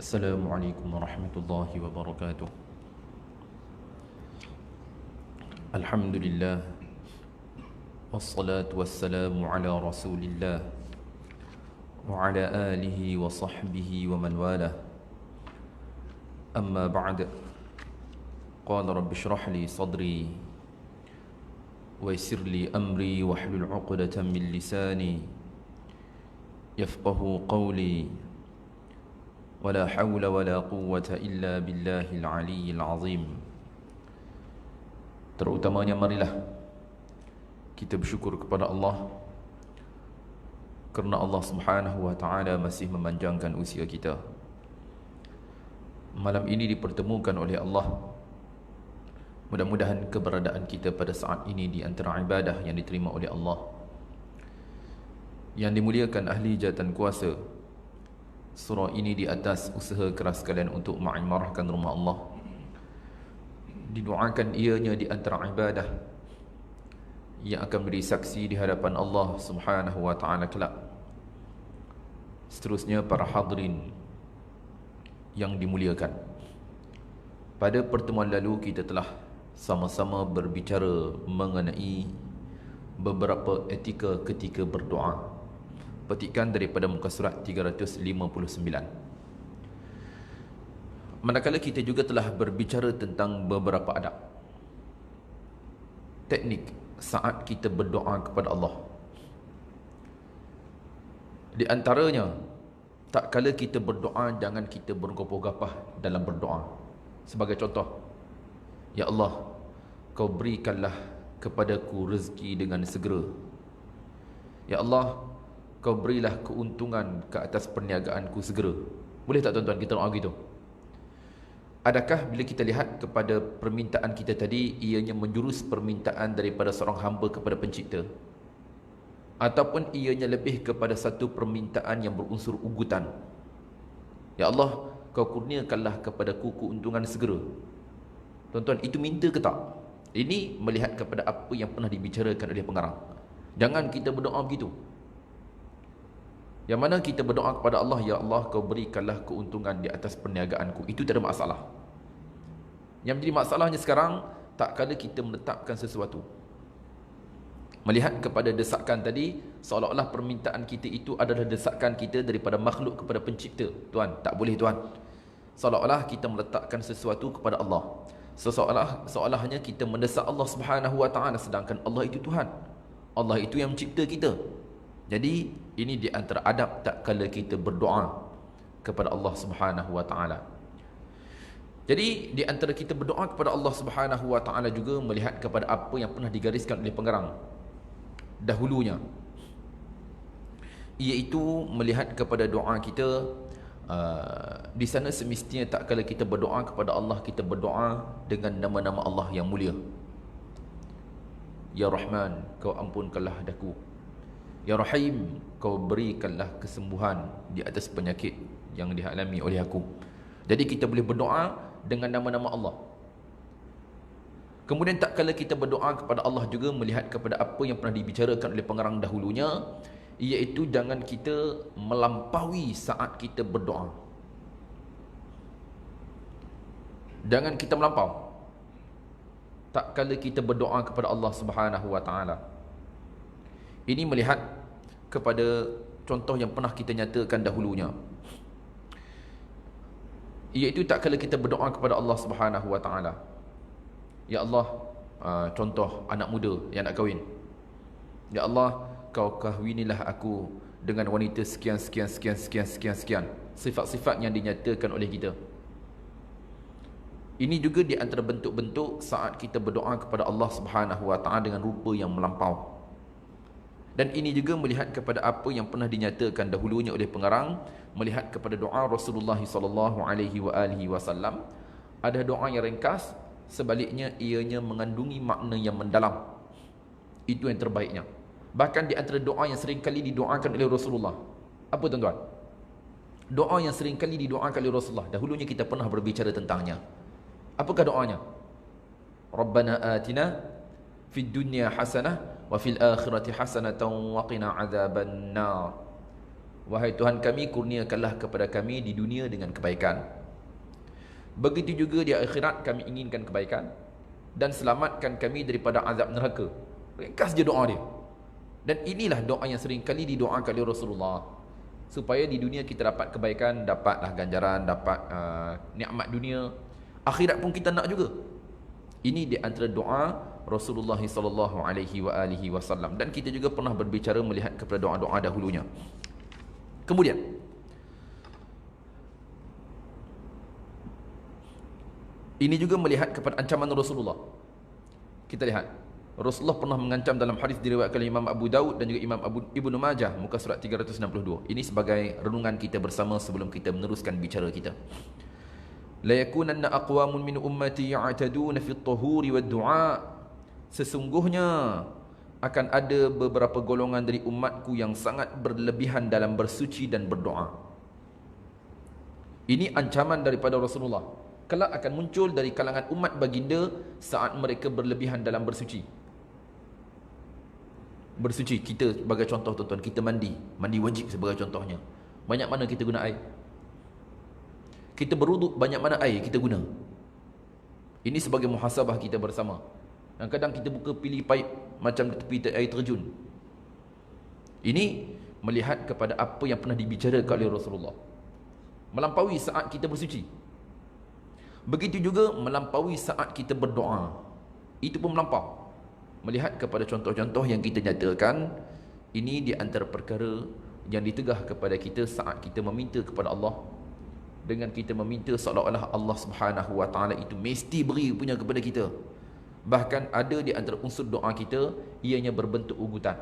Assalamualaikum warahmatullahi wabarakatuh. Alhamdulillah, wassalatu wassalamu ala rasulillah wa ala alihi wa sahbihi wa man walah. Amma ba'd. Qala rabbi shrah li sadri wa yassir li amri wahlul 'uqdatam min lisani yafqahu qawli. ولا حول ولا قوة إلا بالله العلي العظيم. Terutamanya marilah kita bersyukur kepada Allah kerana Allah Subhanahu wa taala masih memanjangkan usia kita. Malam ini dipertemukan oleh Allah. Mudah-mudahan keberadaan kita pada saat ini di antara ibadah yang diterima oleh Allah, yang dimuliakan ahli jawatan kuasa. Surah ini di atas usaha keras kalian untuk mengimarahkan rumah Allah. Didoakan ianya di antara ibadah yang akan beri saksi di hadapan Allah Subhanahu wa taala kelak. Seterusnya para hadirin yang dimuliakan, pada pertemuan lalu kita telah sama-sama berbicara mengenai beberapa etika ketika berdoa. Petikan daripada muka surat 359. Manakala kita juga telah berbicara tentang beberapa adab, teknik saat kita berdoa kepada Allah. Di antaranya, tak kala kita berdoa jangan kita bergapah-gapah dalam berdoa. Sebagai contoh, ya Allah, kau berikanlah kepadaku rezeki dengan segera. Ya Allah, kau berilah keuntungan ke atas perniagaanku segera. Boleh tak tuan-tuan kita doa gitu? Adakah bila kita lihat kepada permintaan kita tadi, ianya menjurus permintaan daripada seorang hamba kepada pencipta, ataupun ianya lebih kepada satu permintaan yang berunsur ugutan? Ya Allah, kau kurniakanlah kepadaku keuntungan segera. Tuan-tuan, itu minta ke tak? Ini melihat kepada apa yang pernah dibicarakan oleh pengarang. Jangan kita berdoa begitu. Yang mana kita berdoa kepada Allah, ya Allah, kau berikanlah keuntungan di atas perniagaanku. Itu tak ada masalah. Yang menjadi masalahnya sekarang, tak kala kita menetapkan sesuatu, melihat kepada desakan tadi, seolah-olah permintaan kita itu adalah desakan kita daripada makhluk kepada pencipta. Tuan, tak boleh tuan. Seolah-olah kita meletakkan sesuatu kepada Allah. Seolah-olahnya kita mendesak Allah Subhanahu wa taala, sedangkan Allah itu Tuhan. Allah itu yang mencipta kita. Jadi ini di antara adab tak kala kita berdoa kepada Allah Subhanahu wa taala. Jadi di antara kita berdoa kepada Allah Subhanahu wa taala juga melihat kepada apa yang pernah digariskan oleh pengarang dahulunya, iaitu melihat kepada doa kita. Di sana semestinya tak kala kita berdoa kepada Allah, kita berdoa dengan nama-nama Allah yang mulia. Ya Rahman, kau ampunkanlah daku. Ya Rahim, kau berikanlah kesembuhan di atas penyakit yang dialami oleh aku. Jadi kita boleh berdoa dengan nama-nama Allah. Kemudian tak kala kita berdoa kepada Allah juga melihat kepada apa yang pernah dibicarakan oleh pengarang dahulunya, iaitu jangan kita melampaui saat kita berdoa. Jangan kita melampau tak kala kita berdoa kepada Allah Subhanahu wa taala. Ini melihat kepada contoh yang pernah kita nyatakan dahulunya, iaitu tak kala kita berdoa kepada Allah Subhanahu wa taala, ya Allah, contoh anak muda yang nak kahwin, ya Allah, kau kahwinilah aku dengan wanita sekian. Sifat-sifat yang dinyatakan oleh kita. Ini juga di antara bentuk-bentuk saat kita berdoa kepada Allah Subhanahu wa taala dengan rupa yang melampau. Dan ini juga melihat kepada apa yang pernah dinyatakan dahulunya oleh pengarang, melihat kepada doa Rasulullah sallallahu alaihi wasallam. Ada doa yang ringkas, sebaliknya ianya mengandungi makna yang mendalam. Itu yang terbaiknya. Bahkan di antara doa yang sering kali didoakan oleh Rasulullah, apa tuan-tuan? Doa yang sering kali didoakan oleh Rasulullah, dahulunya kita pernah berbicara tentangnya. Apakah doanya? Rabbana atina fid dunya hasanah wa fil akhirati hasanatan wa qina adzaban nar. Wahai Tuhan kami, kurniakanlah kepada kami di dunia dengan kebaikan. Begitu juga di akhirat kami inginkan kebaikan, dan selamatkan kami daripada azab neraka. Ringkas je doa dia. Dan inilah doa yang sering kali didoakan oleh Rasulullah, supaya di dunia kita dapat kebaikan, dapatlah ganjaran, dapat nikmat dunia. Akhirat pun kita nak juga. Ini di antara doa Rasulullah sallallahu alaihi wasallam, dan kita juga pernah berbicara melihat kepada doa-doa dahulunya. Kemudian ini juga melihat kepada ancaman Rasulullah. Kita lihat Rasulullah pernah mengancam dalam hadis diriwayatkan oleh Imam Abu Daud dan juga Imam Ibnu Majah, muka surat 362. Ini sebagai renungan kita bersama sebelum kita meneruskan bicara kita. La yakunanna aqwamun min ummati ya'taduna fi at-tahuri wad-du'a. Sesungguhnya akan ada beberapa golongan dari umatku yang sangat berlebihan dalam bersuci dan berdoa. Ini ancaman daripada Rasulullah. Kelak akan muncul dari kalangan umat baginda saat mereka berlebihan dalam bersuci. Bersuci, kita sebagai contoh tuan-tuan, kita mandi wajib sebagai contohnya. Banyak mana kita guna air? Kita berwuduk, banyak mana air kita guna? Ini sebagai muhasabah kita bersama. Dan kadang kita buka pilih paip macam di tepi air terjun. Ini melihat kepada apa yang pernah dibicarakan oleh Rasulullah. Melampaui saat kita bersuci. Begitu juga melampaui saat kita berdoa. Itu pun melampau. Melihat kepada contoh-contoh yang kita nyatakan, ini di antara perkara yang ditegah kepada kita saat kita meminta kepada Allah. Dengan kita meminta seolah-olah Allah Subhanahu wa taala itu mesti beri punya kepada kita. Bahkan ada di antara unsur doa kita, ianya berbentuk ugutan.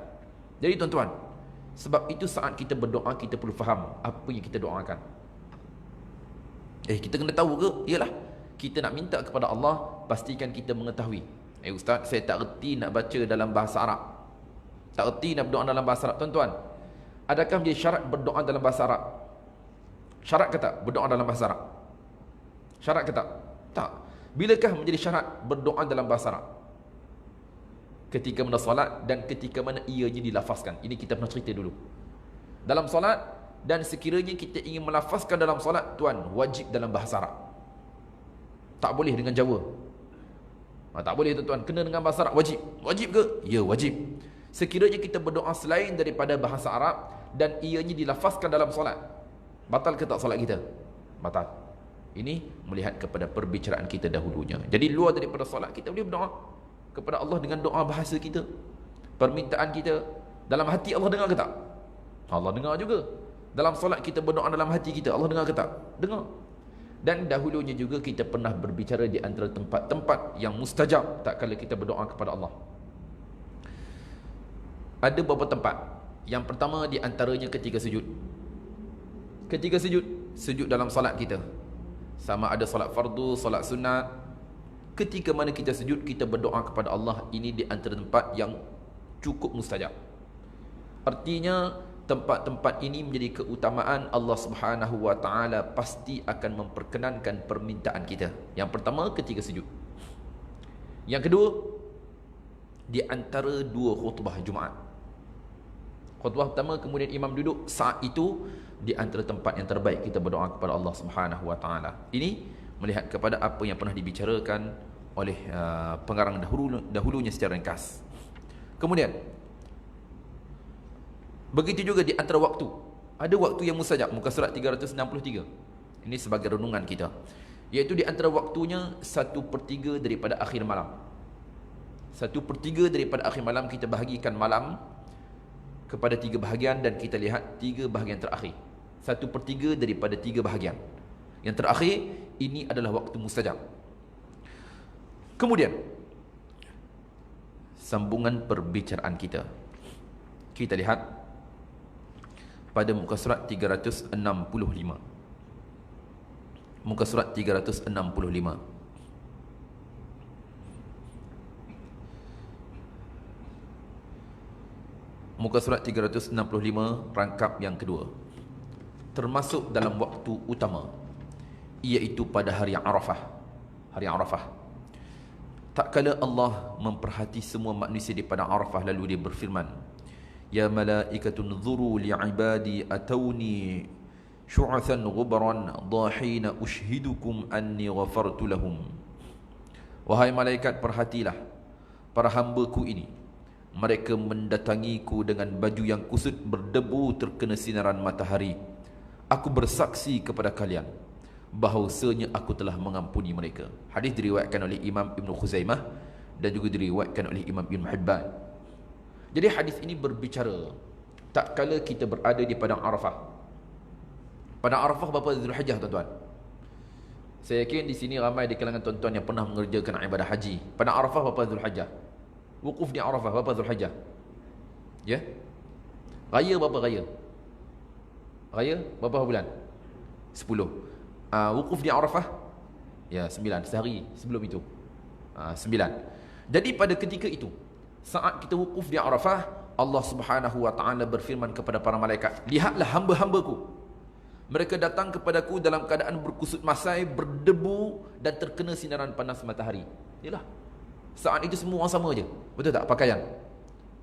Jadi tuan-tuan, sebab itu saat kita berdoa, kita perlu faham apa yang kita doakan. Kita kena tahu ke? Yalah, kita nak minta kepada Allah, pastikan kita mengetahui. Ustaz, saya tak erti nak baca dalam bahasa Arab, tak erti nak berdoa dalam bahasa Arab. Tuan-tuan, adakah menjadi syarat berdoa dalam bahasa Arab? Syarat ke tak berdoa dalam bahasa Arab? Syarat ke tak? Tak. Bilakah menjadi syarat berdoa dalam bahasa Arab? Ketika mana solat dan ketika mana ianya dilafazkan. Ini kita pernah cerita dulu. Dalam solat, dan sekiranya kita ingin melafazkan dalam solat, tuan, wajib dalam bahasa Arab. Tak boleh dengan Jawa. Tak boleh tuan-tuan, kena dengan bahasa Arab. Wajib. Wajib ke? Ya, wajib. Sekiranya kita berdoa selain daripada bahasa Arab dan ianya dilafazkan dalam solat, batal ke tak solat kita? Batal. Ini melihat kepada perbicaraan kita dahulunya. Jadi luar daripada solat, kita boleh berdoa kepada Allah dengan doa bahasa kita, permintaan kita. Dalam hati Allah dengar ke tak? Allah dengar juga. Dalam solat kita berdoa dalam hati kita, Allah dengar ke tak? Dengar. Dan dahulunya juga kita pernah berbicara di antara tempat-tempat yang mustajab tak kala kita berdoa kepada Allah. Ada beberapa tempat. Yang pertama di antaranya ketika sujud. Ketika sujud, sujud dalam solat kita. Sama ada solat fardu, solat sunat. Ketika mana kita sujud, kita berdoa kepada Allah. Ini di antara tempat yang cukup mustajab. Artinya tempat-tempat ini menjadi keutamaan Allah Subhanahu wa taala, pasti akan memperkenankan permintaan kita. Yang pertama ketika sujud. Yang kedua, di antara dua khutbah Jumaat. Khutbah pertama kemudian imam duduk, saat itu di antara tempat yang terbaik kita berdoa kepada Allah Subhanahu wa taala. Ini melihat kepada apa yang pernah dibicarakan oleh pengarang dahulunya secara ringkas. Kemudian begitu juga di antara waktu. Ada waktu yang mustajab, muka surat 363. Ini sebagai renungan kita. Iaitu di antara waktunya 1/3 daripada akhir malam. 1/3 daripada akhir malam kita bahagikan malam kepada 3 bahagian, dan kita lihat 3 bahagian terakhir. 1/3 daripada 3 bahagian. Yang terakhir, ini adalah waktu mustajab. Kemudian sambungan perbicaraan kita. Kita lihat pada muka surat 365. Muka surat 365. Muka surat 365 rangkap yang kedua. Termasuk dalam waktu utama, iaitu pada hari Arafah. Hari Arafah. Tak kala Allah memperhati semua manusia di padang Arafah, lalu dia berfirman, Ya malaikatun dhuru li'ibadi atawni syu'athan ghubran dhahina ushhidukum anni ghafartu lahum. Wahai malaikat, perhatilah para hamba-Ku ini. Mereka mendatangiku dengan baju yang kusut berdebu terkena sinaran matahari. Aku bersaksi kepada kalian bahawasanya aku telah mengampuni mereka. Hadis diriwayatkan oleh Imam Ibn Khuzaimah dan juga diriwayatkan oleh Imam Ibn Hibban. Jadi hadis ini berbicara tak kala kita berada di padang Arafah. Padang Arafah berapa Zulhijjah, tuan-tuan? Saya yakin di sini ramai di kalangan tuan-tuan yang pernah mengerjakan ibadah haji. Padang Arafah berapa Zulhijjah? Wukuf di Arafah berapa Zulhijjah? Ya? Raya berapa raya? Raya berapa bulan? 10. Wukuf di Arafah? Ya, 9. Sehari sebelum itu. 9. Jadi pada ketika itu, saat kita wukuf di Arafah, Allah Subhanahu wa taala berfirman kepada para malaikat, lihatlah hamba-hamba-Ku. Mereka datang kepadaku dalam keadaan berkusut masai, berdebu dan terkena sinaran panas matahari. Yalah. Saat itu semua orang sama aja. Betul tak pakaian?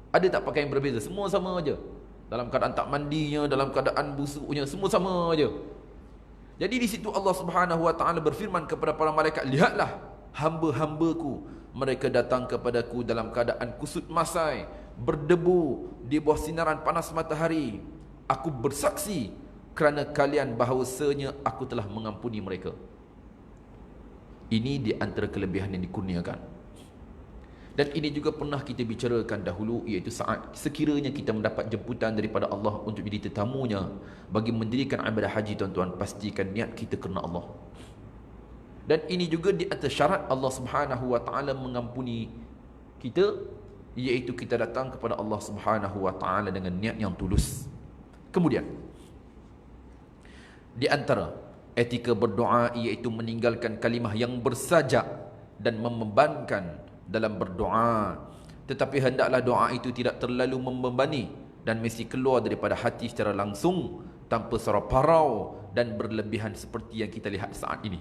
Ada tak pakaian berbeza? Semua sama aja. Dalam keadaan tak mandinya, dalam keadaan busuknya, semua sama aja. Jadi di situ Allah Subhanahu wa taala berfirman kepada para malaikat, lihatlah hamba-hamba-Ku. Mereka datang kepadaku dalam keadaan kusut masai, berdebu di bawah sinaran panas matahari. Aku bersaksi kerana kalian bahawasanya aku telah mengampuni mereka. Ini di antara kelebihan yang dikurniakan. Dan ini juga pernah kita bicarakan dahulu, iaitu saat sekiranya kita mendapat jemputan daripada Allah untuk jadi tetamunya bagi mendirikan ibadah haji, tuan-tuan, pastikan niat kita kerana Allah. Dan ini juga di atas syarat Allah Subhanahu wa taala mengampuni kita, iaitu kita datang kepada Allah Subhanahu wa taala dengan niat yang tulus. Kemudian di antara etika berdoa iaitu meninggalkan kalimah yang bersajak dan membebankan dalam berdoa, tetapi hendaklah doa itu tidak terlalu membebani dan mesti keluar daripada hati secara langsung, tanpa suara parau dan berlebihan seperti yang kita lihat saat ini.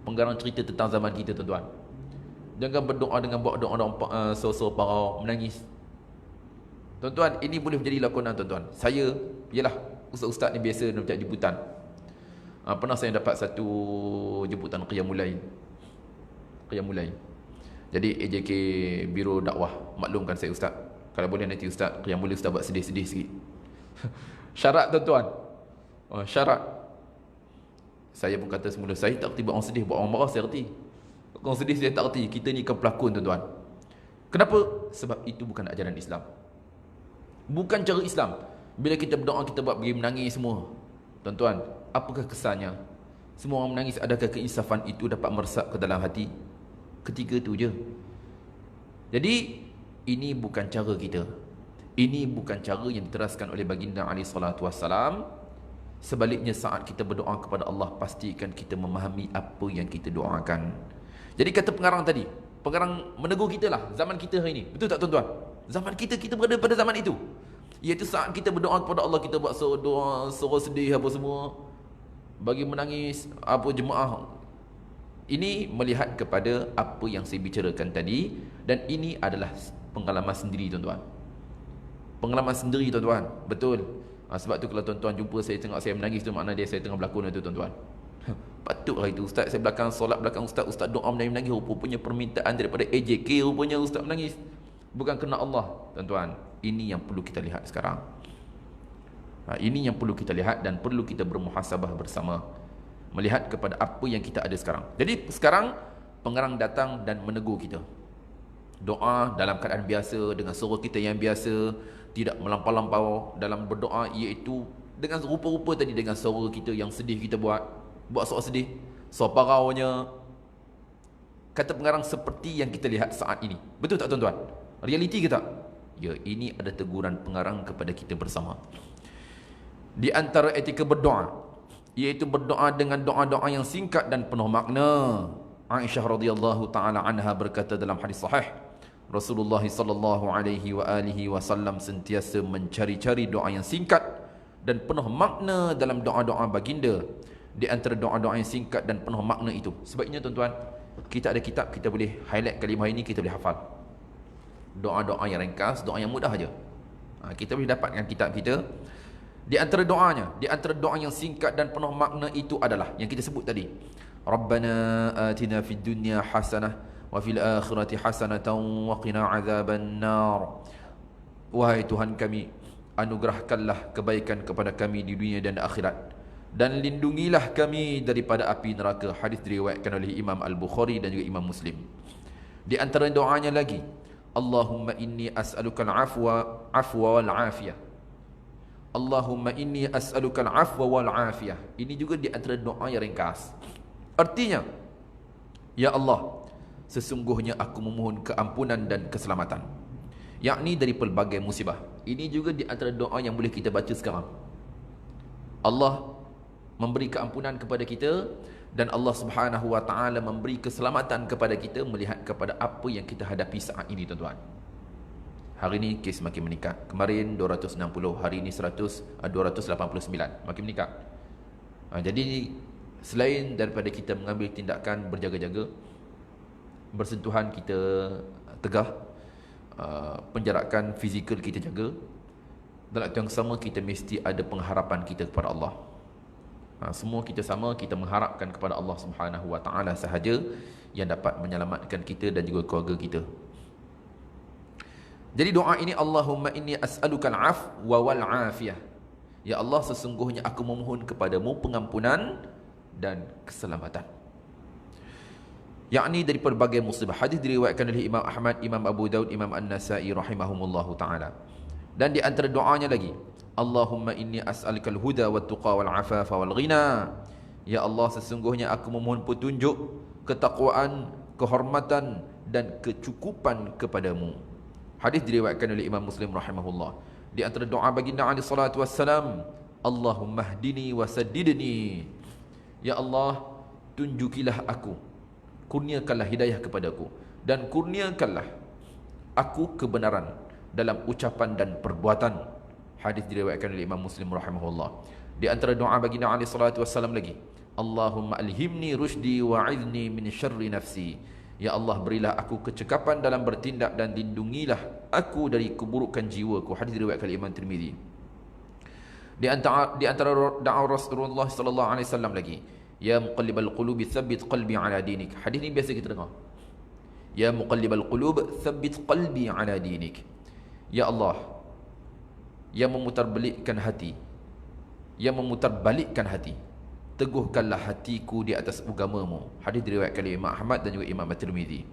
Penggarang cerita tentang zaman kita, tuan-tuan. Jangan berdoa dengan buat doa so-so parau, menangis. Tuan-tuan, ini boleh menjadi lakonan, tuan-tuan. Saya, ialah ustaz-ustaz ni biasa nak jemputan. Pernah saya dapat satu jemputan Qiyamul Lail. Jadi AJK Biro Dakwah maklumkan saya, ustaz, kalau boleh nanti ustaz Qiyamul Lail ustaz buat sedih-sedih sikit. Syarat, tuan-tuan. Syarat. Saya pun kata semula, saya tak erti buat orang sedih, buat orang marah saya erti. Orang sedih saya tak erti. Kita ni kan pelakon, tuan-tuan. Kenapa? Sebab itu bukan ajaran Islam. Bukan cara Islam. Bila kita berdoa, kita buat pergi menangis semua. Tuan-tuan, apakah kesannya? Semua orang menangis, adakah keinsafan itu dapat meresap ke dalam hati? Ketiga tu je. Jadi ini bukan cara kita. Ini bukan cara yang diteraskan oleh baginda alaihi salatu wassalam. Sebaliknya, saat kita berdoa kepada Allah, pastikan kita memahami apa yang kita doakan. Jadi kata pengarang tadi, pengarang menegur kita lah, zaman kita hari ini. Betul tak, tuan-tuan? Zaman kita berada pada zaman itu, iaitu saat kita berdoa kepada Allah, kita buat doa suara sedih apa semua, bagi menangis apa jemaah. Ini melihat kepada apa yang saya bicarakan tadi, dan ini adalah pengalaman sendiri, tuan-tuan. Pengalaman sendiri, tuan-tuan. Betul. Sebab tu kalau tuan-tuan jumpa saya tengok saya menangis, tu makna dia saya tengah berlakon itu, tuan-tuan. Patutlah itu ustaz, saya belakang solat belakang ustaz doa menangis, rupanya permintaan daripada AJK, rupanya ustaz menangis. Bukan kerana Allah, tuan-tuan. Ini yang perlu kita lihat sekarang. Ini yang perlu kita lihat dan perlu kita bermuhasabah bersama, melihat kepada apa yang kita ada sekarang. Jadi sekarang pengarang datang dan menegur kita. Doa dalam keadaan biasa, dengan suara kita yang biasa, tidak melampau-lampau dalam berdoa, iaitu dengan rupa-rupa tadi, dengan suara kita yang sedih kita buat suara sedih, suara paraunya. Kata pengarang seperti yang kita lihat saat ini. Betul tak, tuan-tuan? Realiti ke tak? Ya, ini ada teguran pengarang kepada kita bersama. Di antara etika berdoa, iaitu berdoa dengan doa-doa yang singkat dan penuh makna. Aisyah radhiyallahu taala anha berkata dalam hadis sahih, Rasulullah sallallahu alaihi wa alihi wasallam sentiasa mencari-cari doa yang singkat dan penuh makna dalam doa-doa baginda. Di antara doa-doa yang singkat dan penuh makna itu, sebabnya, tuan-tuan, kita ada kitab, kita boleh highlight kalimah ini, kita boleh hafal. Doa-doa yang ringkas, doa yang mudah aja. Kita boleh dapatkan kitab kita. Di antara doanya, di antara doa yang singkat dan penuh makna itu adalah yang kita sebut tadi. Rabbana atina fid dunya hasanah wa fil akhirati hasanatan wa qina azaban nar. Wahai Tuhan kami, anugerahkanlah kebaikan kepada kami di dunia dan akhirat, dan lindungilah kami daripada api neraka. Hadis diriwayatkan oleh Imam Al-Bukhari dan juga Imam Muslim. Di antara doanya lagi, Allahumma inni as'aluka al-afwa wal afiyah. Allahumma inni as'aluka al-afwa wal afiyah. Ini juga di antara doa yang ringkas. Artinya, ya Allah, sesungguhnya aku memohon keampunan dan keselamatan, yakni dari pelbagai musibah. Ini juga di antara doa yang boleh kita baca sekarang. Allah memberi keampunan kepada kita, dan Allah Subhanahu wa taala memberi keselamatan kepada kita melihat kepada apa yang kita hadapi saat ini, tuan-tuan. Hari ini kes makin meningkat. Kemarin 260, hari ini 289, makin meningkat. Jadi selain daripada kita mengambil tindakan berjaga-jaga, bersentuhan kita tegah, penjarakan fizikal kita jaga, dalam waktu yang sama kita mesti ada pengharapan kita kepada Allah. Semua kita sama, kita mengharapkan kepada Allah Subhanahu wa taala sahaja yang dapat menyelamatkan kita dan juga keluarga kita. Jadi doa ini, Allahumma inni as'aluka al-afwa wal afiyah. Ya Allah, sesungguhnya aku memohon kepadamu pengampunan dan keselamatan, yakni dari pelbagai musibah. Hadis diriwayatkan oleh Imam Ahmad, Imam Abu Daud, Imam An-Nasai rahimahumullahu taala. Dan di antara doanya lagi, Allahumma inni as'aluka al-huda wat tuqa wal afafa wal ghina. Ya Allah, sesungguhnya aku memohon petunjuk, ketakwaan, kehormatan dan kecukupan kepadamu. Hadis diriwayatkan oleh Imam Muslim rahimahullah. Di antara doa baginda alaihi salatu wassalam, Allahumma hdini wa saddidni. Ya Allah, tunjukilah aku, kurniakanlah hidayah kepadaku, dan kurniakanlah aku kebenaran dalam ucapan dan perbuatan. Hadis diriwayatkan oleh Imam Muslim rahimahullah. Di antara doa baginda alaihi salatu wassalam lagi, Allahumma alhimni rushdi wa a'idhni min syarri nafsi. Ya Allah, berilah aku kecekapan dalam bertindak dan lindungilah aku dari keburukan jiwaku. Hadis diriwayatkan oleh Imam Tirmizi. Di antara doa Rasulullah sallallahu alaihi wasallam lagi, ya muqallibal qulubi tsabbit qalbi ala dinik. Hadis ini biasa kita dengar. Ya muqallibal qulub tsabbit qalbi ala dinik. Ya Allah, yang memutarbalikkan hati, yang memutarbalikkan hati, teguhkanlah hatiku di atas agamamu. Hadis diriwayatkan oleh Imam Ahmad dan juga Imam At-Tirmizi.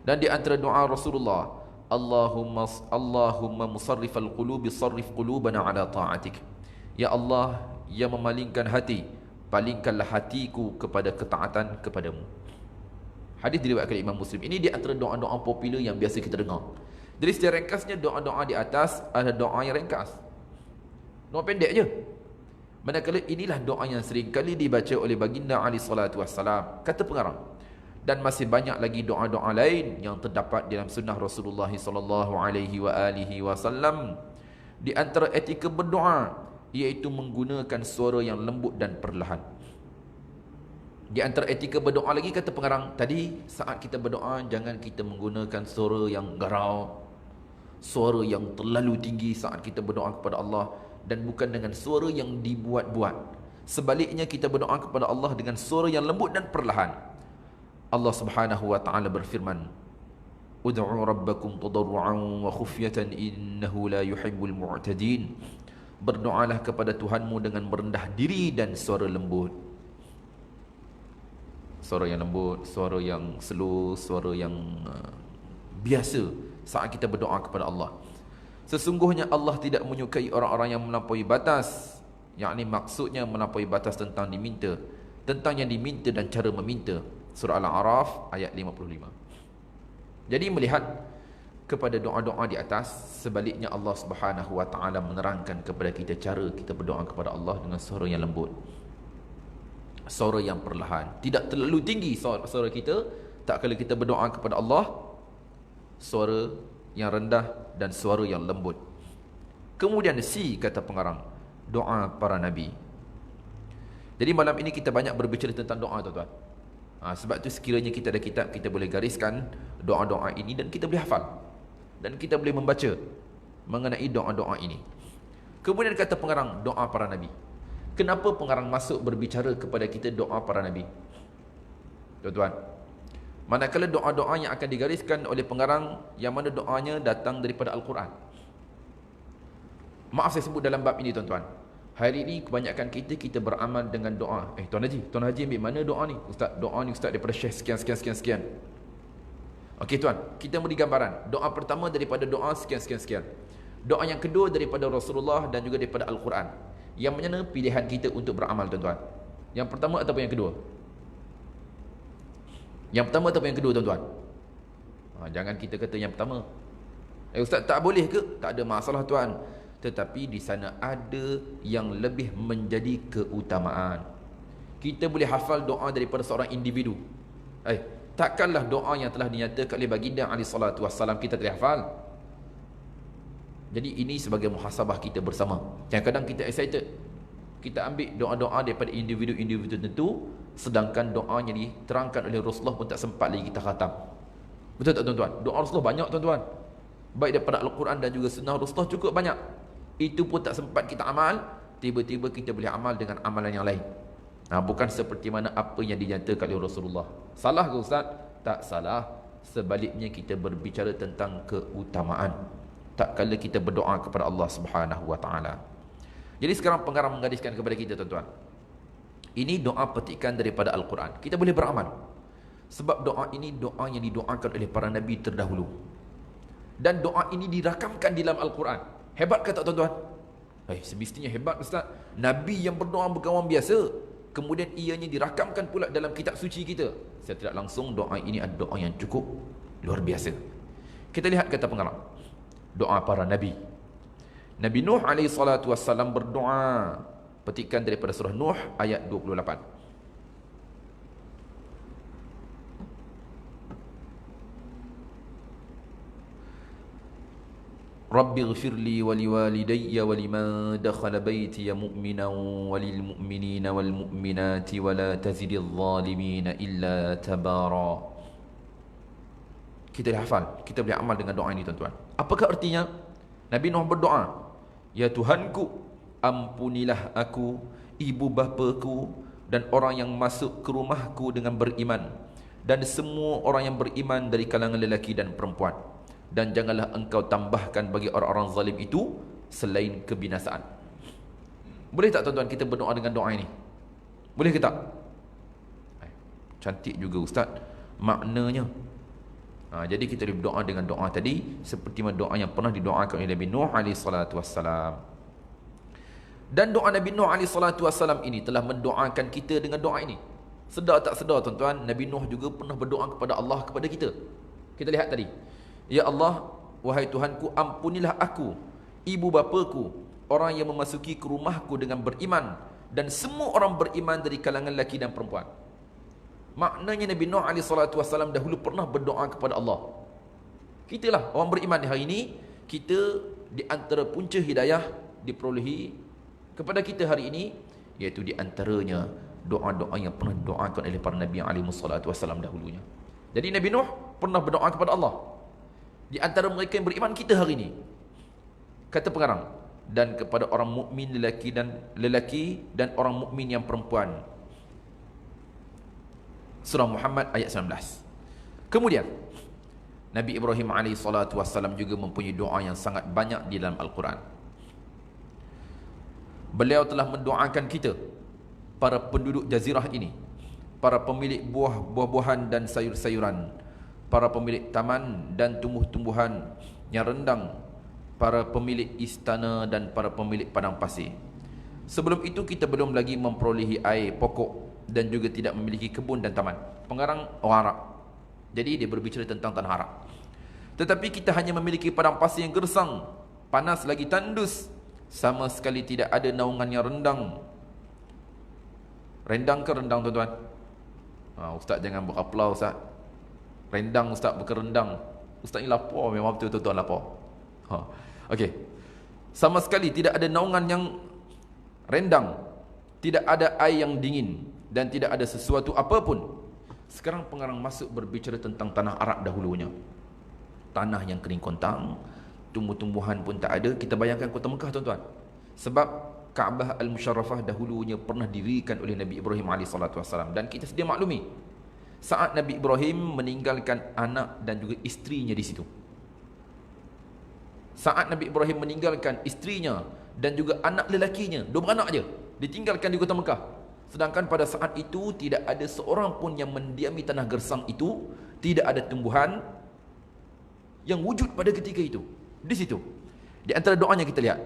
Dan di antara doa Rasulullah, Allahumma musarrifal qulubi sarrif qulubana ala ta'atik. Ya Allah, yang memalingkan hati, palingkanlah hatiku kepada ketaatan kepadamu. Hadis diriwayatkan oleh Imam Muslim. Ini di antara doa-doa popular yang biasa kita dengar. Jadi secara ringkasnya, doa-doa di atas ada doa yang ringkas, doa pendek je. Manakala inilah doa yang sering kali dibaca oleh baginda alaihi salatu wassalam, kata pengarang. Dan masih banyak lagi doa-doa lain yang terdapat dalam sunnah Rasulullah sallallahu alaihi wasallam. Di antara etika berdoa, iaitu menggunakan suara yang lembut dan perlahan. Di antara etika berdoa lagi, kata pengarang tadi, saat kita berdoa jangan kita menggunakan suara yang garau, suara yang terlalu tinggi saat kita berdoa kepada Allah, dan bukan dengan suara yang dibuat-buat. Sebaliknya, kita berdoa kepada Allah dengan suara yang lembut dan perlahan. Allah Subhanahu wa taala berfirman, ud'u rabbakum tadarruan wa khufyatan innahu la yuhibbul mu'tadin. Berdoalah kepada Tuhanmu dengan merendah diri dan suara lembut. Suara yang lembut, suara yang slow, suara yang biasa saat kita berdoa kepada Allah. Sesungguhnya Allah tidak menyukai orang-orang yang melampaui batas, yakni maksudnya melampaui batas tentang diminta, tentang yang diminta dan cara meminta. Surah Al-A'raf ayat 55. Jadi melihat kepada doa-doa di atas, sebaliknya Allah Subhanahu wa taala menerangkan kepada kita cara kita berdoa kepada Allah dengan suara yang lembut, suara yang perlahan, tidak terlalu tinggi suara kita. Tak kala kita berdoa kepada Allah, suara yang rendah dan suara yang lembut. Kemudian C, kata pengarang, doa para nabi. Jadi malam ini kita banyak berbicara tentang doa, tuan-tuan. Sebab tu sekiranya kita ada kitab, kita boleh gariskan doa-doa ini dan kita boleh hafal, dan kita boleh membaca mengenai doa-doa ini. Kemudian kata pengarang, doa para Nabi. Kenapa pengarang masuk berbicara kepada kita doa para Nabi? Tuan-tuan, manakala doa-doa yang akan digariskan oleh pengarang, yang mana doanya datang daripada Al-Quran. Maaf saya sebut dalam bab ini tuan-tuan. Hari ini kebanyakan kita beramal dengan doa. Tuan Haji ambil mana doa ni? Ustaz, doa ni Ustaz daripada Syekh sekian. Okey tuan, kita beri gambaran. Doa pertama daripada doa sekian. Doa yang kedua daripada Rasulullah dan juga daripada Al-Quran. Yang mana pilihan kita untuk beramal tuan-tuan? Yang pertama ataupun yang kedua? Yang pertama ataupun yang kedua tuan-tuan? Jangan kita kata yang pertama. Ustaz tak boleh ke? Tak ada masalah tuan. Tetapi di sana ada yang lebih menjadi keutamaan. Kita boleh hafal doa daripada seorang individu. Takkanlah doa yang telah dinyatakan oleh baginda alaihi salatu wassalam kita boleh hafal. Jadi ini sebagai muhasabah kita bersama. Yang kadang kita excited, kita ambil doa-doa daripada individu-individu tertentu, sedangkan doa yang diterangkan oleh Rasulullah pun tak sempat lagi kita khatam. Betul tak tuan-tuan? Doa Rasulullah banyak tuan-tuan, baik daripada Al-Quran dan juga sunnah Rasulullah cukup banyak. Itu pun tak sempat kita amal, tiba-tiba kita boleh amal dengan amalan yang lain. Bukan seperti mana apa yang dinyatakan oleh Rasulullah. Salah ke Ustaz? Tak salah. Sebaliknya kita berbicara tentang keutamaan tak kala kita berdoa kepada Allah Subhanahu wa taala. Jadi sekarang pengarang menggadiskan kepada kita tuan-tuan, ini doa petikan daripada Al-Quran. Kita boleh beramal sebab doa ini doa yang didoakan oleh para nabi terdahulu, dan doa ini dirakamkan di dalam Al-Quran. Hebat ke tak tuan-tuan? Semestinya hebat Ustaz. Nabi yang berdoa bukan orang biasa, kemudian ianya dirakamkan pula dalam kitab suci kita. Saya tidak langsung, doa ini adalah doa yang cukup luar biasa. Kita lihat kata pengarang, doa para Nabi. Nabi Nuh alaihi salatu wassalam berdoa, petikan daripada surah Nuh ayat 28. Rabbi ghfirli wa liwalidayya wa liman dakhala baytiya mu'minan wa lil mu'minina wal mu'minati wa la tazidil zalimina illa tabara. Kita dah hafal, kita boleh amal dengan doa ini tuan-tuan. Apakah artinya? Nabi Nuh berdoa, ya Tuhanku, ampunilah aku, ibu bapaku dan orang yang masuk ke rumahku dengan beriman, dan semua orang yang beriman dari kalangan lelaki dan perempuan. Dan janganlah engkau tambahkan bagi orang-orang zalim itu selain kebinasaan. Boleh tak tuan-tuan kita berdoa dengan doa ini? Boleh ke tak? Cantik juga Ustaz maknanya. Jadi kita berdoa dengan doa tadi seperti doa yang pernah didoakan oleh Nabi Nuh alaihi salatu wassalam. Dan doa Nabi Nuh alaihi salatu wassalam ini telah mendoakan kita dengan doa ini. Sedar tak sedar tuan-tuan, Nabi Nuh juga pernah berdoa kepada Allah kepada kita. Kita lihat tadi, ya Allah, wahai Tuhanku, ampunilah aku, ibu bapaku, orang yang memasuki ke rumahku dengan beriman, dan semua orang beriman dari kalangan lelaki dan perempuan. Maknanya Nabi Nuh AS dahulu pernah berdoa kepada Allah. Kitalah orang beriman di hari ini, kita di antara punca hidayah diperolehi kepada kita hari ini, iaitu di antaranya doa-doa yang pernah didoakan oleh para Nabi AS dahulunya. Jadi Nabi Nuh pernah berdoa kepada Allah. Di antara mereka yang beriman kita hari ini, kata pengarang, dan kepada orang mukmin lelaki dan orang mukmin yang perempuan. Surah Muhammad ayat 19. Kemudian Nabi Ibrahim AS juga mempunyai doa yang sangat banyak di dalam Al-Quran. Beliau telah mendoakan kita, para penduduk jazirah ini, para pemilik buah-buahan dan sayur-sayuran, para pemilik taman dan tumbuh-tumbuhan yang rendang, para pemilik istana dan para pemilik padang pasir. Sebelum itu kita belum lagi memperolehi air pokok dan juga tidak memiliki kebun dan taman. Pengarang orang Arab, jadi dia berbicara tentang tanah Arab. Tetapi kita hanya memiliki padang pasir yang gersang, panas lagi tandus, sama sekali tidak ada naungan yang rendang. Rendang ke rendang tuan-tuan? Ustaz jangan beraplau Ustaz. Rendang Ustaz, bukan rendang. Ustaz ni lapar, memang betul tuan-tuan lapar. Okey. Sama sekali tidak ada naungan yang rendang, tidak ada air yang dingin, dan tidak ada sesuatu apapun. Sekarang pengarang masuk berbicara tentang tanah Arab dahulunya. Tanah yang kering kontang, tumbuh-tumbuhan pun tak ada. Kita bayangkan kota Mekah tuan-tuan. Sebab Kaabah Al-Musharrafah dahulunya pernah didirikan oleh Nabi Ibrahim AS. Dan kita sedia maklumi, saat Nabi Ibrahim meninggalkan anak dan juga isterinya di situ. Saat Nabi Ibrahim meninggalkan isterinya dan juga anak lelakinya, 2 beranak je, ditinggalkan di kota Mekah. Sedangkan pada saat itu tidak ada seorang pun yang mendiami tanah gersang itu, tidak ada tumbuhan yang wujud pada ketika itu. Di situ, di antara doanya kita lihat,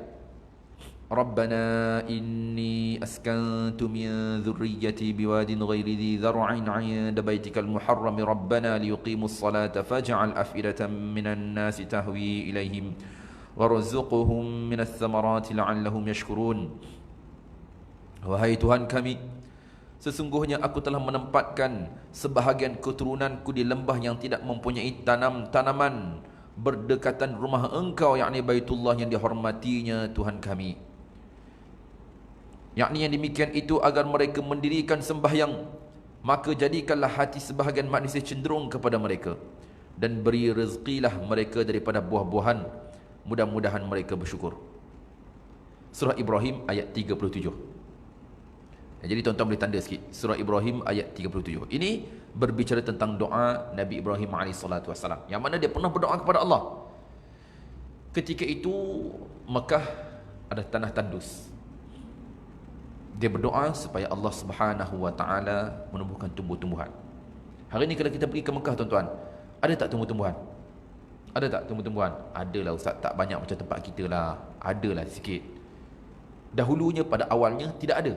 Rabbana inni askantu min dhurriyyati biwadin ghairi dhi dhar'in 'inda baitikal muharram Rabbana liyuqimus salata faj'al af'idatan minan nasi tahwi ilaihim warzuqhum minas thamarati la'allahum yashkurun. Wahai Tuhan kami, sesungguhnya aku telah menempatkan sebahagian keturunanku di lembah yang tidak mempunyai tanaman berdekatan rumah Engkau, yakni Baitullah yang dihormatinya Tuhan kami. Yakni yang demikian itu agar mereka mendirikan sembahyang, maka jadikanlah hati sebahagian manusia cenderung kepada mereka, dan beri rezekilah mereka daripada buah-buahan, mudah-mudahan mereka bersyukur. Surah Ibrahim ayat 37. Jadi tuan-tuan boleh tanda sikit, Surah Ibrahim ayat 37. Ini berbicara tentang doa Nabi Ibrahim AS, yang mana dia pernah berdoa kepada Allah. Ketika itu Mekah ada tanah tandus. Dia berdoa supaya Allah Subhanahu wa taala menumbuhkan tumbuh-tumbuhan. Hari ini kalau kita pergi ke Mekah tuan-tuan, ada tak tumbuh-tumbuhan? Ada tak tumbuh-tumbuhan? Adalah ustaz, tak banyak macam tempat kita lah. Adalah sikit. Dahulunya pada awalnya tidak ada.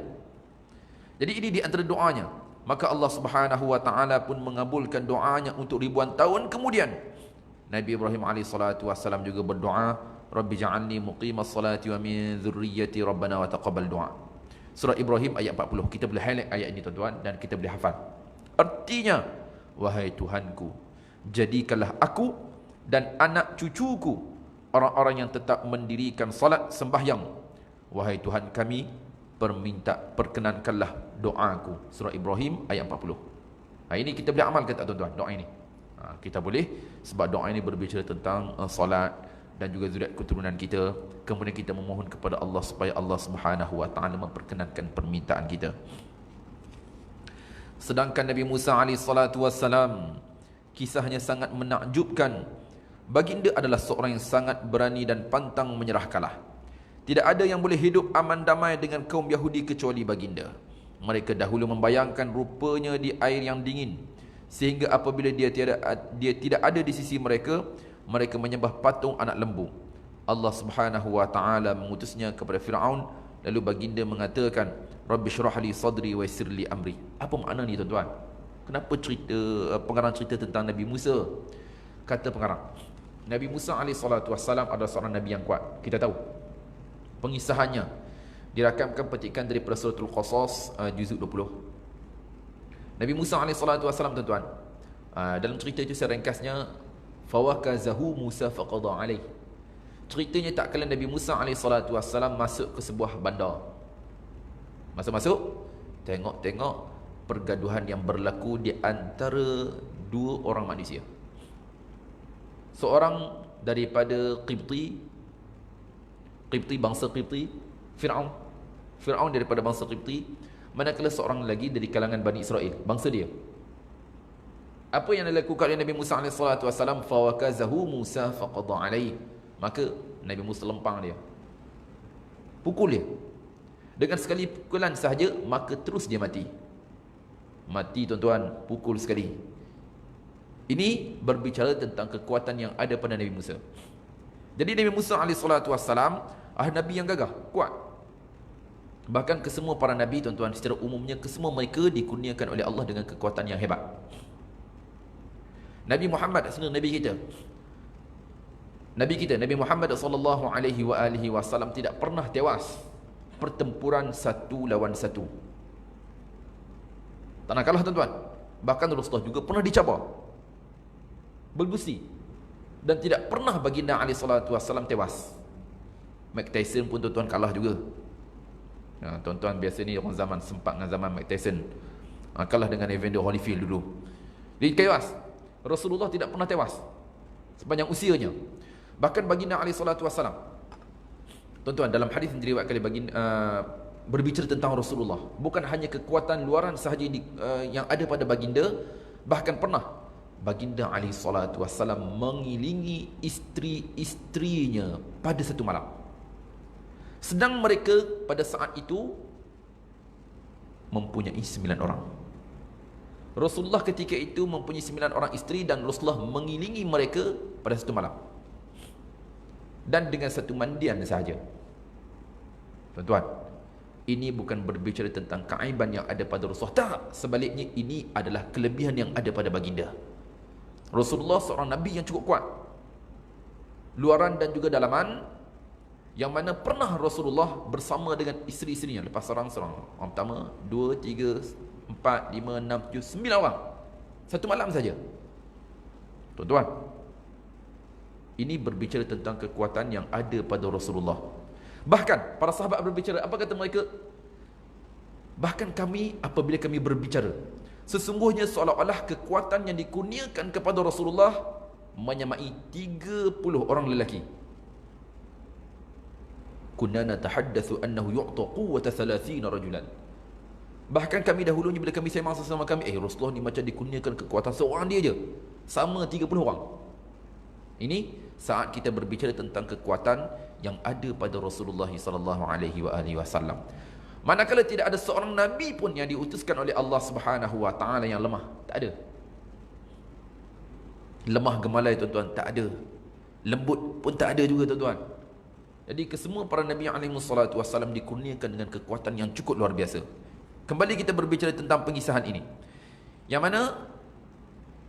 Jadi ini di antara doanya. Maka Allah Subhanahu wa taala pun mengabulkan doanya untuk ribuan tahun kemudian. Nabi Ibrahim AS juga berdoa, Rabbi ja'alni muqimas salati wa min dhurriyyati Rabbana wa taqabbal du'a. Surah Ibrahim ayat 40. Kita boleh highlight ayat ini tuan-tuan dan kita boleh hafal. Artinya, wahai Tuhanku, jadikanlah aku dan anak cucuku orang-orang yang tetap mendirikan salat sembahyang. Wahai Tuhan kami, perkenankanlah doaku. Surah Ibrahim ayat 40. Ini kita boleh amalkan tak tuan-tuan doa ini? Kita boleh, sebab doa ini berbicara tentang salat dan juga zuriat keturunan kita. Kemudian kita memohon kepada Allah supaya Allah Subhanahu wa taala memperkenankan permintaan kita. Sedangkan Nabi Musa AS, kisahnya sangat menakjubkan. Baginda adalah seorang yang sangat berani dan pantang menyerah kalah. Tidak ada yang boleh hidup aman damai dengan kaum Yahudi kecuali baginda. Mereka dahulu membayangkan rupanya di air yang dingin, sehingga apabila dia tidak ada di sisi mereka, mereka menyembah patung anak lembu. Allah Subhanahu wa taala mengutusnya kepada Firaun, lalu baginda mengatakan, Rabbi syrah li sadri wa yassir li amri. Apa makna ni tuan-tuan? Kenapa pengarang cerita tentang Nabi Musa? Kata pengarang, Nabi Musa AS adalah seorang Nabi yang kuat. Kita tahu pengisahannya dirakamkan petikan daripada suratul Qasas juzuk 20. Nabi Musa AS tuan-tuan, dalam cerita itu saya ringkasnya, fawakazahu Musa faqada alaih. Ceritanya tak kala Nabi Musa AS masuk ke sebuah bandar. Masuk-masuk, tengok-tengok pergaduhan yang berlaku di antara 2 orang manusia. Seorang daripada Qibti, bangsa Qibti, Fir'aun daripada bangsa Qibti, manakala seorang lagi dari kalangan Bani Israel, bangsa dia. Apa yang dilakukan oleh Nabi Musa AS? Fawakazahu Musa faqada alaih. Maka Nabi Musa lempang dia, pukul dia. Dengan sekali pukulan sahaja, maka terus dia mati. Mati tuan-tuan, pukul sekali. Ini berbicara tentang kekuatan yang ada pada Nabi Musa. Jadi Nabi Musa AS Nabi yang gagah, kuat. Bahkan kesemua para Nabi tuan-tuan, secara umumnya kesemua mereka dikurniakan oleh Allah dengan kekuatan yang hebat. Nabi Muhammad Nabi Muhammad SAW tidak pernah tewas pertempuran satu lawan satu. Tak nak kalah tuan-tuan. Bahkan Rasulullah juga pernah dicabar, bergusi, dan tidak pernah baginda SAW tewas. Mike Tyson pun tuan-tuan kalah juga. Tuan-tuan biasa ni orang zaman sempat dengan zaman Mike Tyson, kalah dengan Evander Holyfield dulu. Dia tewas. Rasulullah tidak pernah tewas sepanjang usianya. Bahkan baginda alaihi salatu wassalam, tuan-tuan, dalam hadis yang diriwayatkan oleh baginda, berbicara tentang Rasulullah, bukan hanya kekuatan luaran sahaja yang ada pada baginda, bahkan pernah baginda alaihi salatu wassalam mengilingi isteri-isterinya pada satu malam. Sedang mereka pada saat itu mempunyai 9 orang. Rasulullah ketika itu mempunyai 9 orang isteri dan Rasulullah mengilingi mereka pada satu malam. Dan dengan satu mandian sahaja. Tuan-tuan, ini bukan berbicara tentang keaiban yang ada pada Rasulullah. Tak, sebaliknya ini adalah kelebihan yang ada pada baginda. Rasulullah seorang Nabi yang cukup kuat, luaran dan juga dalaman, yang mana pernah Rasulullah bersama dengan isteri-isterinya, lepas seorang-seorang. Orang pertama, 2, 3, 4, 5, 6, 7, 9 orang. Satu malam saja. Tuan-tuan, ini berbicara tentang kekuatan yang ada pada Rasulullah. Bahkan para sahabat berbicara, apa kata mereka? Bahkan kami, apabila kami berbicara, sesungguhnya seolah-olah kekuatan yang dikurniakan kepada Rasulullah menyamai 30 orang lelaki. Kunna natahaddatsu annahu yu'ta quwwata 30 rajulan. Bahkan kami dahulunya bila kami sembang sesama kami, Rasulullah ni macam dikurniakan kekuatan seorang dia je, sama 30 orang. Ini saat kita berbicara tentang kekuatan yang ada pada Rasulullah sallallahu alaihi wasallam. Manakala tidak ada seorang nabi pun yang diutuskan oleh Allah Subhanahu wa taala yang lemah, tak ada. Lemah gemalai, tuan-tuan, tak ada. Lembut pun tak ada juga, tuan-tuan. Jadi kesemua para nabi alaihi salatu wasallam dikurniakan dengan kekuatan yang cukup luar biasa. Kembali kita berbicara tentang pengisahan ini, yang mana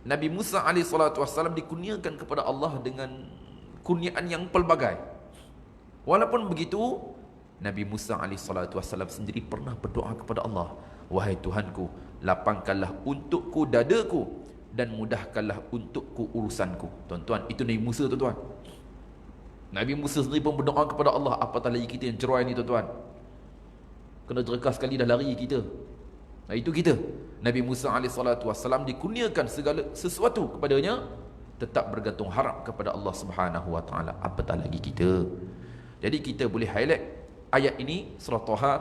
Nabi Musa alaihi salatu wasallam dikurniakan kepada Allah dengan kurniaan yang pelbagai. Walaupun begitu, Nabi Musa alaihi salatu wasallam sendiri pernah berdoa kepada Allah, wahai Tuhanku, lapangkanlah untukku dadaku dan mudahkanlah untukku urusanku. Tuan-tuan, itu Nabi Musa, tuan-tuan. Nabi Musa sendiri pun berdoa kepada Allah, apatah lagi kita yang cerai ni, tuan-tuan. Kena terka sekali dah lari kita. Nah, itu kita. Nabi Musa AS dikurniakan segala sesuatu kepadanya, tetap bergantung harap kepada Allah Subhanahu Wa Taala. Apatah lagi kita. Jadi kita boleh highlight ayat ini, surah Taha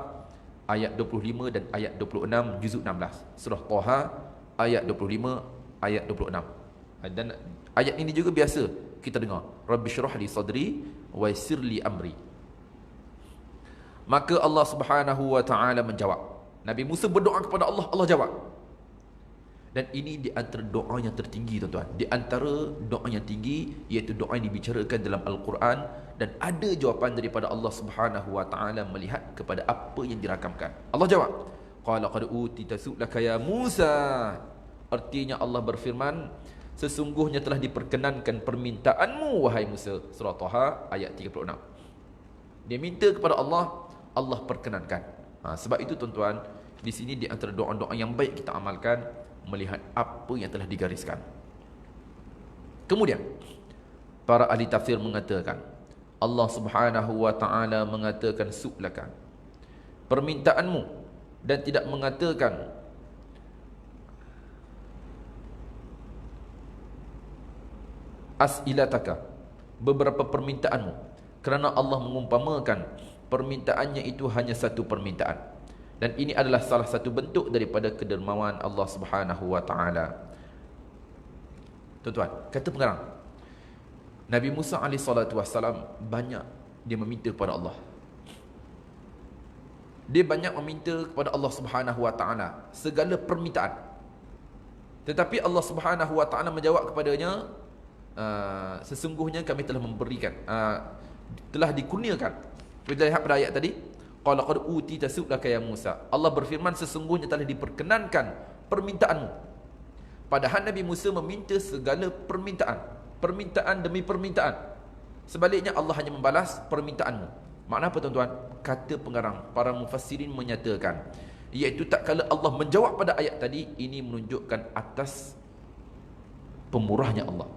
ayat 25 dan ayat 26 juzuk 16. Surah Taha ayat 25 ayat 26. Dan ayat ini juga biasa kita dengar, Rabbi syrah li sadri wa yassir li amri. Maka Allah Subhanahu wa taala menjawab. Nabi Musa berdoa kepada Allah, Allah jawab. Dan ini di antara doa yang tertinggi, tuan-tuan. Di antara doa yang tinggi, iaitu doa yang dibicarakan dalam Al-Quran, dan ada jawapan daripada Allah Subhanahu wa taala melihat kepada apa yang dirakamkan. Allah jawab, qala qad utita su'laka ya Musa. Artinya Allah berfirman, sesungguhnya telah diperkenankan permintaanmu wahai Musa. Surah Taha ayat 36. Dia minta kepada Allah, Allah perkenankan. Sebab itu, tuan-tuan, di sini di antara doa-doa yang baik kita amalkan, melihat apa yang telah digariskan. Kemudian para ahli tafsir mengatakan, Allah Subhanahu wa taala mengatakan su'laka, permintaanmu, dan tidak mengatakan as'ilataka, beberapa permintaanmu, kerana Allah mengumpamakan permintaannya itu hanya satu permintaan. Dan ini adalah salah satu bentuk daripada kedermawan Allah Subhanahu wa taala. Tuan-tuan, kata pengarang, Nabi Musa alaihi salatu wasallam banyak dia meminta kepada Allah. Dia banyak meminta kepada Allah Subhanahu wa taala segala permintaan. Tetapi Allah Subhanahu wa taala menjawab kepadanya, sesungguhnya kami telah memberikan, telah dikurniakan. Kita lihat pada ayat tadi, qala qad utita su'laka ya Musa. Allah berfirman, sesungguhnya telah diperkenankan permintaanmu. Padahal Nabi Musa meminta segala permintaan, permintaan demi permintaan. Sebaliknya Allah hanya membalas permintaanmu. Makna apa, tuan-tuan? Kata pengarang, para mufassirin menyatakan, iaitu tak kala Allah menjawab pada ayat tadi, ini menunjukkan atas pemurahnya Allah.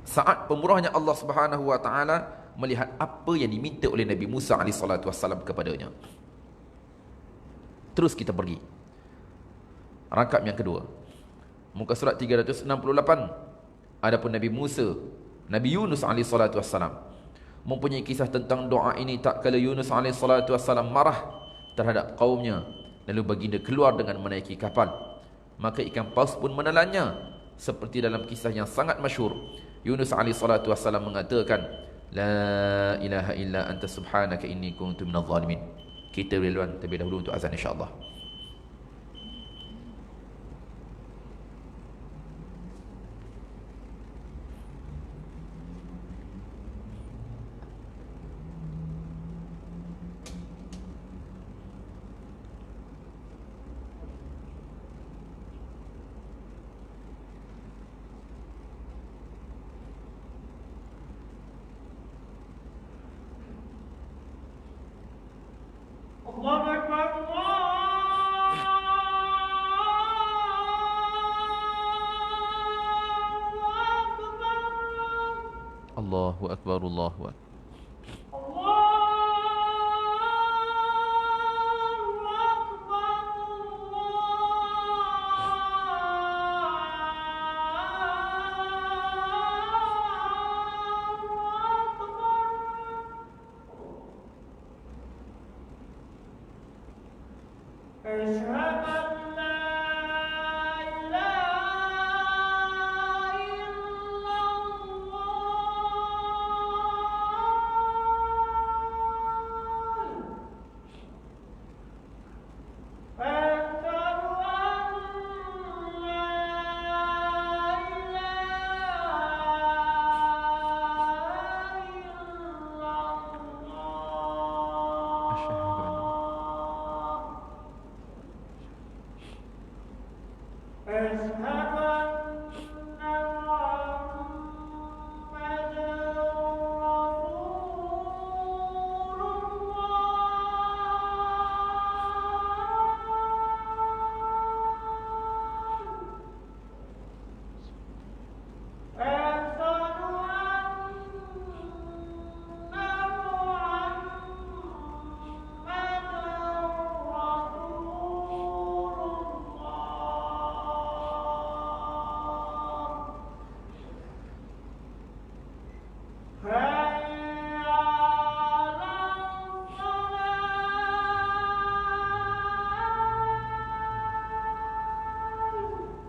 Saat pemurahnya Allah Subhanahu wa taala melihat apa yang diminta oleh Nabi Musa alaihi salatu wasallam kepadanya. Terus kita pergi rangkap yang kedua, muka surat 368. Adapun Nabi Musa, Nabi Yunus AS mempunyai kisah tentang doa ini. Tak kala Yunus AS marah terhadap kaumnya, lalu baginda keluar dengan menaiki kapal, maka ikan paus pun menelannya. Seperti dalam kisah yang sangat masyhur, Yunus AS mengatakan, La ilaha illa anta subhanaka inni kuntu minadh zalimin. Kita berlaluan terlebih dahulu untuk azan insya-Allah. Allahu akbar, Allahu akbar.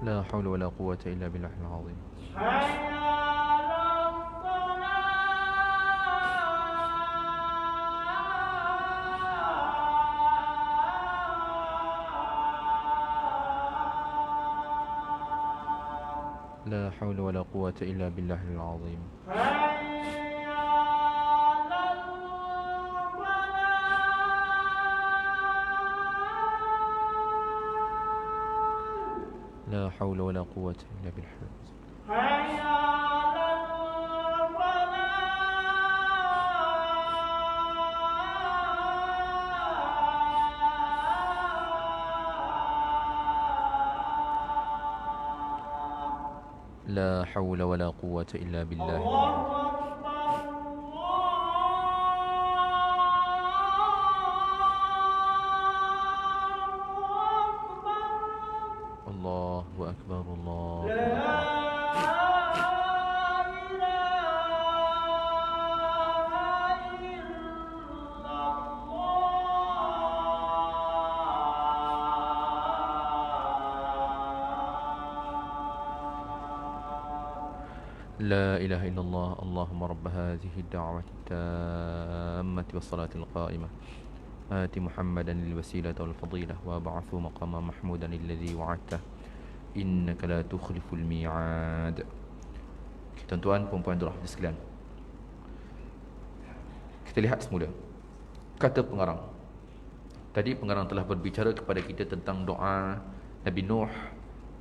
لا حول ولا قوة إلا بالله العظيم. لا حول ولا قوة إلا بالله العظيم. لا حول ولا قوة إلا بالله. لا حول ولا قوة إلا بالله. الله أكبر، الله أكبر. لا إله إلا الله. اللهم رب هذه الدعوة التامة والصلاة القائمة آت محمدا الوسيلة والفضيلة وابعثه مقاما محمودا الذي وعدته إنك لا تخلف الميعاد. Tuan-tuan, puan-puan rahmat sekalian, kita lihat semula kata pengarang. Tadi pengarang telah berbicara kepada kita tentang doa Nabi Nuh,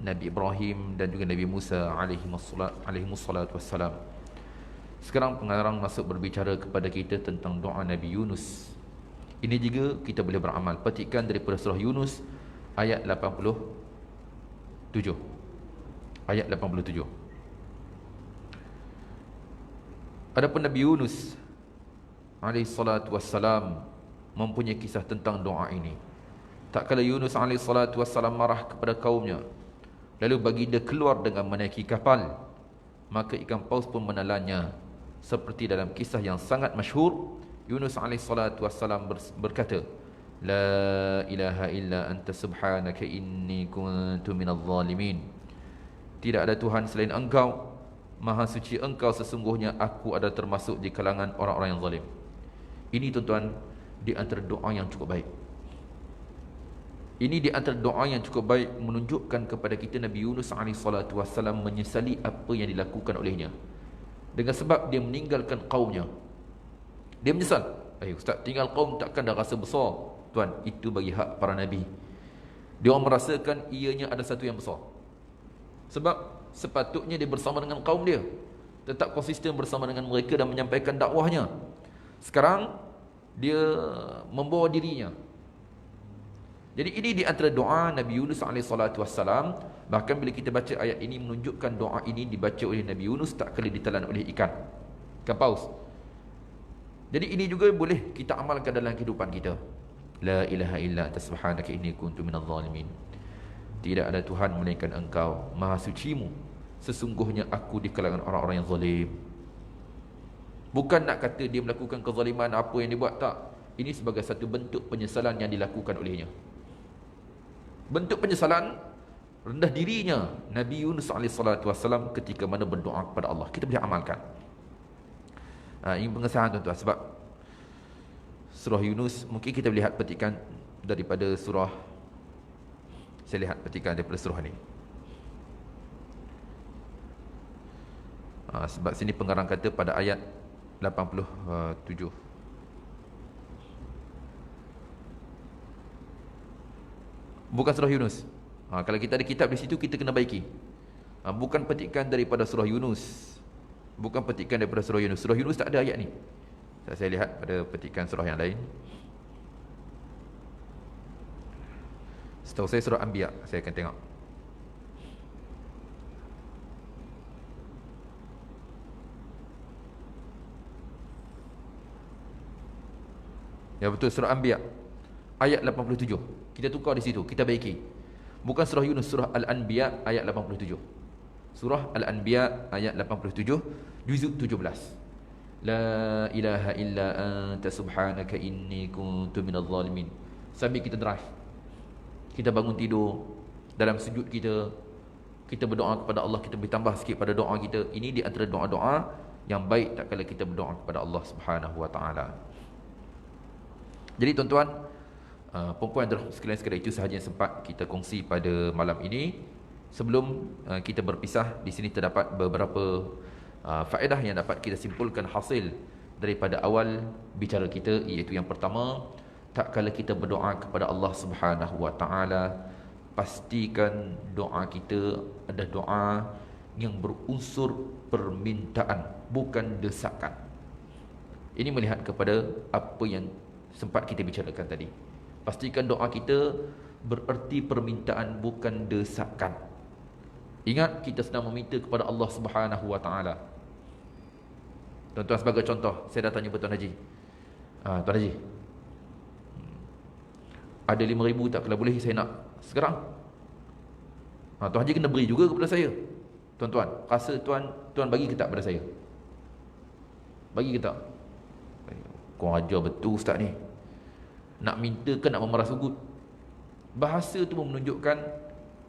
Nabi Ibrahim dan juga Nabi Musa alaihimussalatu wassalam. Sekarang pengarang masuk berbicara kepada kita tentang doa Nabi Yunus. Ini juga kita boleh beramal. Petikan daripada surah Yunus ayat 87. Ayat 87. Adapun Nabi Yunus alaihissalatu wassalam mempunyai kisah tentang doa ini. Tak kala Yunus alaihissalatu wassalam marah kepada kaumnya, lalu baginda keluar dengan menaiki kapal, maka ikan paus pun menelannya. Seperti dalam kisah yang sangat masyhur, Yunus alaihissalatu wassalam berkata, La ilaha illa anta subhanaka inni kuntu minadh zalimin. Tidak ada Tuhan selain Engkau, Maha suci Engkau, sesungguhnya aku ada termasuk di kalangan orang-orang yang zalim. Ini tuan-tuan di antara doa yang cukup baik. Ini di antara doa yang cukup baik menunjukkan kepada kita Nabi Yunus alaihissalatu wassalam menyesali apa yang dilakukan olehnya. Dengan sebab dia meninggalkan kaumnya. Dia menyesal. Ustaz, tinggal kaum takkan dah rasa besar. Tuan, itu bagi hak para Nabi. Dia orang merasakan ianya ada satu yang besar. Sebab sepatutnya dia bersama dengan kaum dia, tetap konsisten bersama dengan mereka dan menyampaikan dakwahnya. Sekarang dia membawa dirinya. Jadi ini di antara doa Nabi Yunus alaihissalatu wassalam. Bahkan bila kita baca ayat ini menunjukkan doa ini dibaca oleh Nabi Yunus tak kala ditelan oleh ikan paus. Jadi ini juga boleh kita amalkan dalam kehidupan kita. La ilaha illa anta subhanaka inni kuntu minadh zalimin. Tidak ada Tuhan melainkan Engkau, Maha sucimu, sesungguhnya aku di kalangan orang-orang yang zalim. Bukan nak kata dia melakukan kezaliman apa yang dia buat, tak. Ini sebagai satu bentuk penyesalan yang dilakukan olehnya. Bentuk penyesalan, rendah dirinya Nabi Yunus alaihissalatu wassalam ketika mana berdoa kepada Allah. Kita boleh amalkan. Ini pengesahan tuan-tuan. Sebab surah Yunus, mungkin kita lihat petikan daripada surah. Saya lihat petikan daripada surah ni. Sebab sini pengarang kata pada ayat 87. Bukan surah Yunus. Kalau kita ada kitab di situ, kita kena baiki. Bukan petikan daripada surah Yunus. Bukan petikan daripada surah Yunus. Surah Yunus tak ada ayat ni. Saya lihat pada petikan surah yang lain. Setahu saya surah Anbiya. Saya akan tengok. Ya betul, surah Anbiya ayat 87. Kita tukar di situ, kita baiki. Bukan surah Yunus, surah Al-Anbiya ayat 87. Surah Al-Anbiya ayat 87, juzuk 17. La ilaha illa anta subhanaka inni kuntu minadh zalimin. Sambil kita drive, kita bangun tidur, dalam sujud kita, kita berdoa kepada Allah, kita bertambah sikit pada doa kita. Ini di antara doa-doa yang baik tak kala kita berdoa kepada Allah Subhanahu wa taala. Jadi tuan-tuan, perempuan dan sekalian, sekadar itu sahaja yang sempat kita kongsi pada malam ini. Sebelum kita berpisah, di sini terdapat beberapa faedah yang dapat kita simpulkan hasil daripada awal bicara kita, iaitu yang pertama, tak kala kita berdoa kepada Allah Subhanahu wa taala, pastikan doa kita adalah doa yang berunsur permintaan, bukan desakan. Ini melihat kepada apa yang sempat kita bicarakan tadi. Pastikan doa kita bererti permintaan, bukan desakan. Ingat, kita sedang meminta kepada Allah Subhanahu wa taala. Tuan-tuan, sebagai contoh, saya dah tanya kepada Tuan Haji. Tuan Haji, ada 5,000 tak? Kalau boleh saya nak sekarang. Tuan Haji kena beri juga kepada saya. Tuan-tuan, rasa tuan bagi ke tak pada saya? Bagi ke tak? Kau ajar betul ustaz ni. Nak minta ke nak memerah sujud? Bahasa tu menunjukkan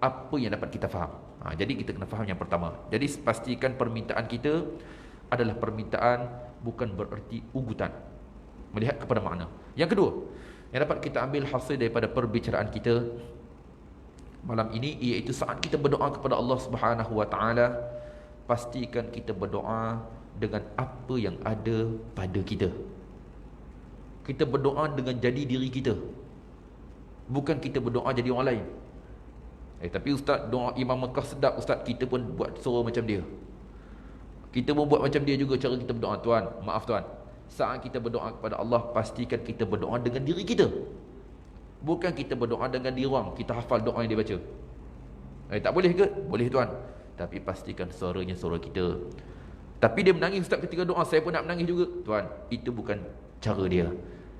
apa yang dapat kita faham. Jadi kita kena faham yang pertama. Jadi pastikan permintaan kita adalah permintaan, bukan bererti ugutan. Melihat kepada makna. Yang kedua, yang dapat kita ambil hasil daripada perbicaraan kita malam ini, iaitu saat kita berdoa kepada Allah Subhanahu wa taala, pastikan kita berdoa dengan apa yang ada pada kita. Kita berdoa dengan jadi diri kita, bukan kita berdoa jadi orang lain. Tapi ustaz, doa Imam Mekah sedap ustaz, kita pun buat suara macam dia. Kita pun buat macam dia juga cara kita berdoa. Tuan, maaf tuan, saat kita berdoa kepada Allah, pastikan kita berdoa dengan diri kita, bukan kita berdoa dengan diri orang. Kita hafal doa yang dia baca. Tak boleh ke? Boleh tuan, tapi pastikan suaranya suara kita. Tapi dia menangis ustaz ketika doa, saya pun nak menangis juga. Tuan, itu bukan cara dia.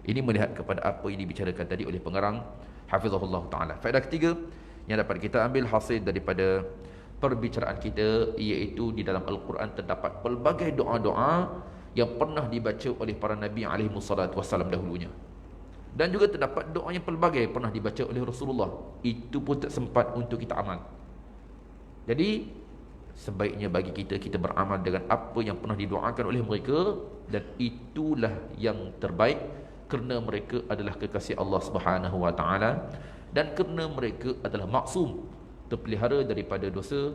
Ini melihat kepada apa yang dibicarakan tadi oleh pengarang, hafizahullah ta'ala. Faedah ketiga yang dapat kita ambil hasil daripada perbicaraan kita, iaitu di dalam Al-Quran terdapat pelbagai doa-doa yang pernah dibaca oleh para Nabi SAW dahulunya. Dan juga terdapat doa yang pelbagai pernah dibaca oleh Rasulullah. Itu pun tak sempat untuk kita amal. Jadi sebaiknya bagi kita beramal dengan apa yang pernah didoakan oleh mereka, dan itulah yang terbaik, kerana mereka adalah kekasih Allah Subhanahu wa taala, dan kerana mereka adalah maksum, terpelihara daripada dosa,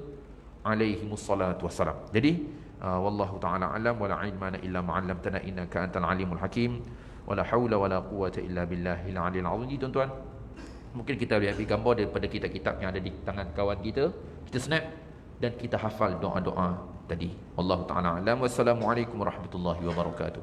alaihimus salatu wassalam. Jadi wallahu taala alam, wala ilma illa ma 'allamtana innaka antal alimul hakim, wala haula wala quwwata illa billahil aliyil azim. Tuan-tuan, mungkin kita ambil gambar daripada kitab-kitab yang ada di tangan kawan kita, kita snap dan kita hafal doa-doa tadi. Wallahu taala alam. Wassalamualaikum warahmatullahi wabarakatuh.